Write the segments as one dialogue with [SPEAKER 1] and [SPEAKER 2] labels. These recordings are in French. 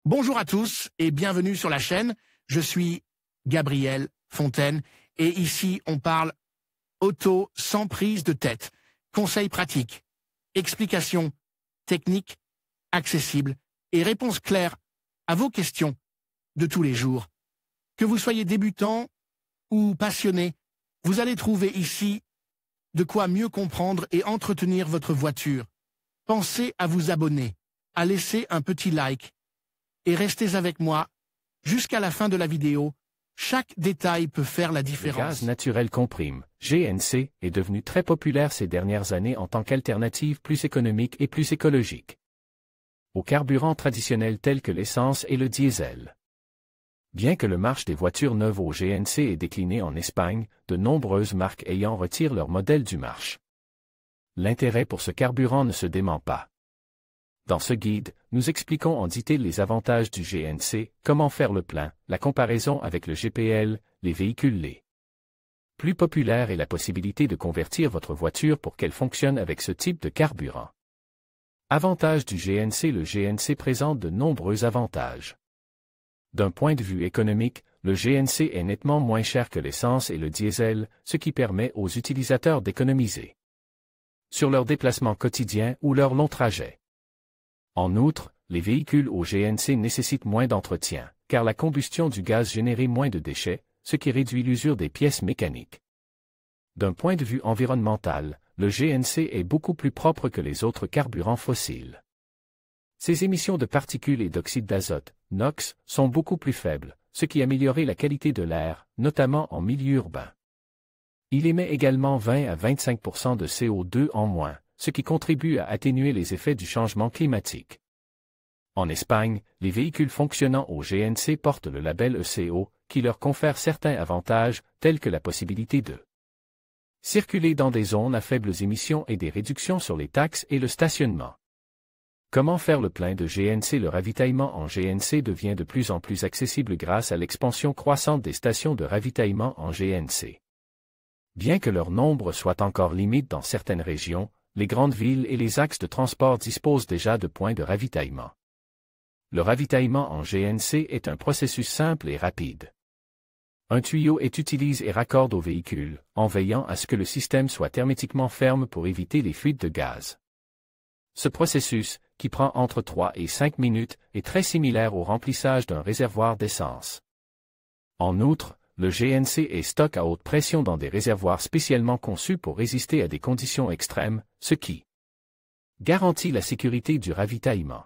[SPEAKER 1] Bonjour à tous et bienvenue sur la chaîne. Je suis Gabriel Fontaine et ici on parle auto sans prise de tête. Conseils pratiques, explications techniques, accessibles et réponses claires à vos questions de tous les jours. Que vous soyez débutant ou passionné, vous allez trouver ici de quoi mieux comprendre et entretenir votre voiture. Pensez à vous abonner, à laisser un petit like et restez avec moi jusqu'à la fin de la vidéo. Chaque détail peut faire la différence.
[SPEAKER 2] Le gaz naturel comprime, GNC, est devenu très populaire ces dernières années en tant qu'alternative plus économique et plus écologique aux carburants traditionnels tels que l'essence et le diesel. Bien que le marché des voitures neuves au GNC ait décliné en Espagne, de nombreuses marques ayant retiré leur modèle du marché. L'intérêt pour ce carburant ne se dément pas. Dans ce guide, nous expliquons en détail les avantages du GNC, comment faire le plein, la comparaison avec le GPL, les véhicules les plus populaires et la possibilité de convertir votre voiture pour qu'elle fonctionne avec ce type de carburant. Avantages du GNC. Le GNC présente de nombreux avantages. D'un point de vue économique, le GNC est nettement moins cher que l'essence et le diesel, ce qui permet aux utilisateurs d'économiser sur leurs déplacements quotidiens ou leurs longs trajets. En outre, les véhicules au GNC nécessitent moins d'entretien, car la combustion du gaz génère moins de déchets, ce qui réduit l'usure des pièces mécaniques. D'un point de vue environnemental, le GNC est beaucoup plus propre que les autres carburants fossiles. Ses émissions de particules et d'oxyde d'azote, NOx, sont beaucoup plus faibles, ce qui améliore la qualité de l'air, notamment en milieu urbain. Il émet également 20 à 25% de CO2 en moins, ce qui contribue à atténuer les effets du changement climatique. En Espagne, les véhicules fonctionnant au GNC portent le label ECO, qui leur confère certains avantages, tels que la possibilité de circuler dans des zones à faibles émissions et des réductions sur les taxes et le stationnement. Comment faire le plein de GNC? Le ravitaillement en GNC devient de plus en plus accessible grâce à l'expansion croissante des stations de ravitaillement en GNC. Bien que leur nombre soit encore limite dans certaines régions, les grandes villes et les axes de transport disposent déjà de points de ravitaillement. Le ravitaillement en GNC est un processus simple et rapide. Un tuyau est utilisé et raccorde au véhicule, en veillant à ce que le système soit hermétiquement ferme pour éviter les fuites de gaz. Ce processus, qui prend entre 3 et 5 minutes, est très similaire au remplissage d'un réservoir d'essence. En outre, le GNC est stocké à haute pression dans des réservoirs spécialement conçus pour résister à des conditions extrêmes, ce qui garantit la sécurité du ravitaillement.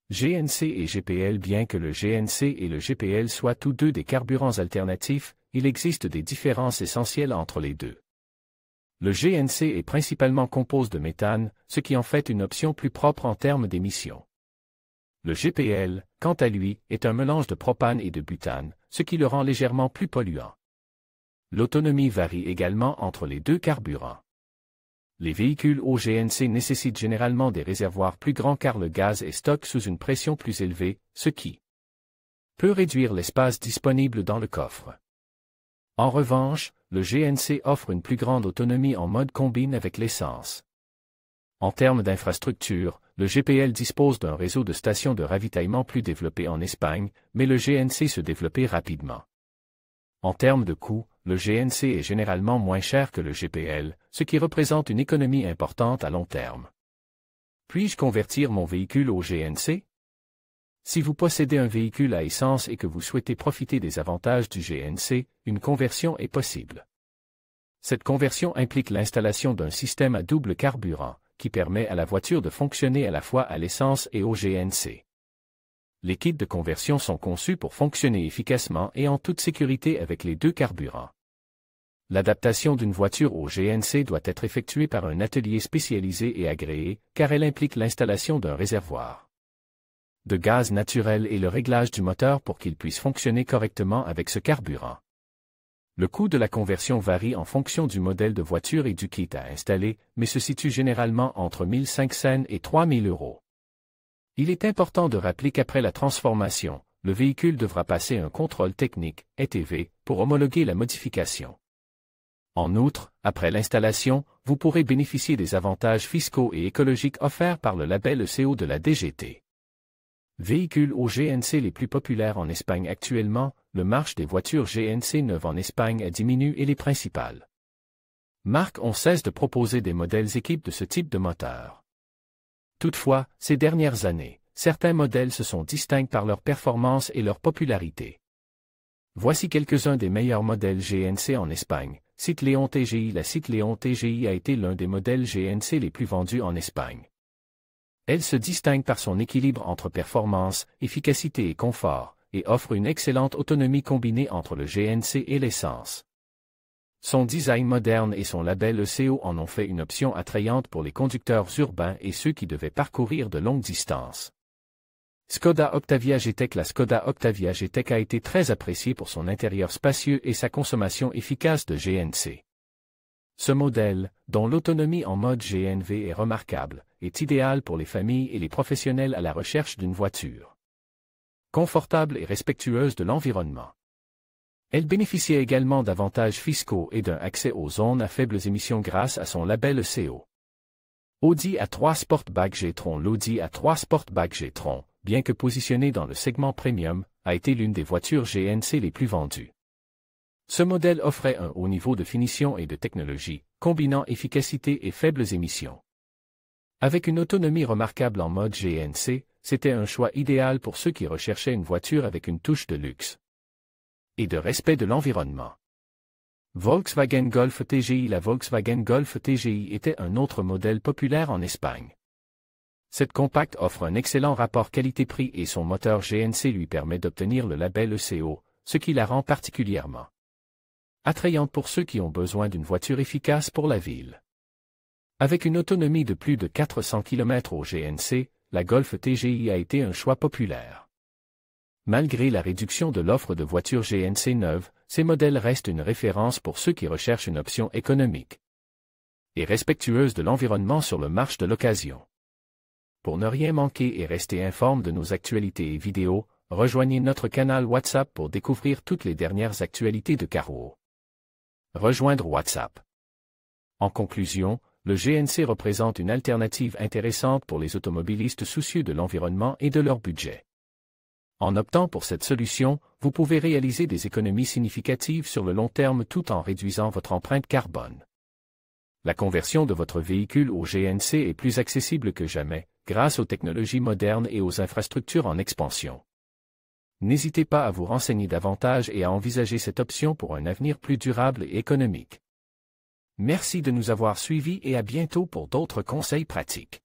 [SPEAKER 2] GNC et GPL. Bien que le GNC et le GPL soient tous deux des carburants alternatifs, il existe des différences essentielles entre les deux. Le GNC est principalement composé de méthane, ce qui en fait une option plus propre en termes d'émissions. Le GPL, quant à lui, est un mélange de propane et de butane, ce qui le rend légèrement plus polluant. L'autonomie varie également entre les deux carburants. Les véhicules au GNC nécessitent généralement des réservoirs plus grands car le gaz est stocké sous une pression plus élevée, ce qui peut réduire l'espace disponible dans le coffre. En revanche, le GNC offre une plus grande autonomie en mode combine avec l'essence. En termes d'infrastructure, le GPL dispose d'un réseau de stations de ravitaillement plus développé en Espagne, mais le GNC se développait rapidement. En termes de coût, le GNC est généralement moins cher que le GPL, ce qui représente une économie importante à long terme. Puis-je convertir mon véhicule au GNC? Si vous possédez un véhicule à essence et que vous souhaitez profiter des avantages du GNC, une conversion est possible. Cette conversion implique l'installation d'un système à double carburant, qui permet à la voiture de fonctionner à la fois à l'essence et au GNC. Les kits de conversion sont conçus pour fonctionner efficacement et en toute sécurité avec les deux carburants. L'adaptation d'une voiture au GNC doit être effectuée par un atelier spécialisé et agréé, car elle implique l'installation d'un réservoir de gaz naturel et le réglage du moteur pour qu'il puisse fonctionner correctement avec ce carburant. Le coût de la conversion varie en fonction du modèle de voiture et du kit à installer, mais se situe généralement entre 1 500 et 3 000 €. Il est important de rappeler qu'après la transformation, le véhicule devra passer un contrôle technique, ETV, pour homologuer la modification. En outre, après l'installation, vous pourrez bénéficier des avantages fiscaux et écologiques offerts par le label ECO de la DGT. Véhicules au GNC les plus populaires en Espagne actuellement, le marché des voitures GNC neuves en Espagne a diminué et les principales marques ont cessé de proposer des modèles équipés de ce type de moteur. Toutefois, ces dernières années, certains modèles se sont distingués par leur performance et leur popularité. Voici quelques-uns des meilleurs modèles GNC en Espagne. Citléon TGI. La Citléon TGI a été l'un des modèles GNC les plus vendus en Espagne. Elle se distingue par son équilibre entre performance, efficacité et confort, et offre une excellente autonomie combinée entre le GNC et l'essence. Son design moderne et son label ECO en ont fait une option attrayante pour les conducteurs urbains et ceux qui devaient parcourir de longues distances. Skoda Octavia GTEC. La Skoda Octavia GTEC a été très appréciée pour son intérieur spacieux et sa consommation efficace de GNC. Ce modèle, dont l'autonomie en mode GNV est remarquable, est idéal pour les familles et les professionnels à la recherche d'une voiture confortable et respectueuse de l'environnement. Elle bénéficiait également d'avantages fiscaux et d'un accès aux zones à faibles émissions grâce à son label ECO. Audi A3 Sportback G-Tron. L'Audi A3 Sportback G-Tron, bien que positionnée dans le segment premium, a été l'une des voitures GNC les plus vendues. Ce modèle offrait un haut niveau de finition et de technologie, combinant efficacité et faibles émissions. Avec une autonomie remarquable en mode GNC, c'était un choix idéal pour ceux qui recherchaient une voiture avec une touche de luxe et de respect de l'environnement. Volkswagen Golf TGI. La Volkswagen Golf TGI était un autre modèle populaire en Espagne. Cette compacte offre un excellent rapport qualité-prix et son moteur GNC lui permet d'obtenir le label ECO, ce qui la rend particulièrement attrayante pour ceux qui ont besoin d'une voiture efficace pour la ville. Avec une autonomie de plus de 400 km au GNC, la Golf TGI a été un choix populaire. Malgré la réduction de l'offre de voitures GNC neuves, ces modèles restent une référence pour ceux qui recherchent une option économique et respectueuse de l'environnement sur le marché de l'occasion. Pour ne rien manquer et rester informé de nos actualités et vidéos, rejoignez notre canal WhatsApp pour découvrir toutes les dernières actualités de Carwow. Rejoindre WhatsApp. En conclusion, le GNC représente une alternative intéressante pour les automobilistes soucieux de l'environnement et de leur budget. En optant pour cette solution, vous pouvez réaliser des économies significatives sur le long terme tout en réduisant votre empreinte carbone. La conversion de votre véhicule au GNC est plus accessible que jamais, grâce aux technologies modernes et aux infrastructures en expansion. N'hésitez pas à vous renseigner davantage et à envisager cette option pour un avenir plus durable et économique. Merci de nous avoir suivis et à bientôt pour d'autres conseils pratiques.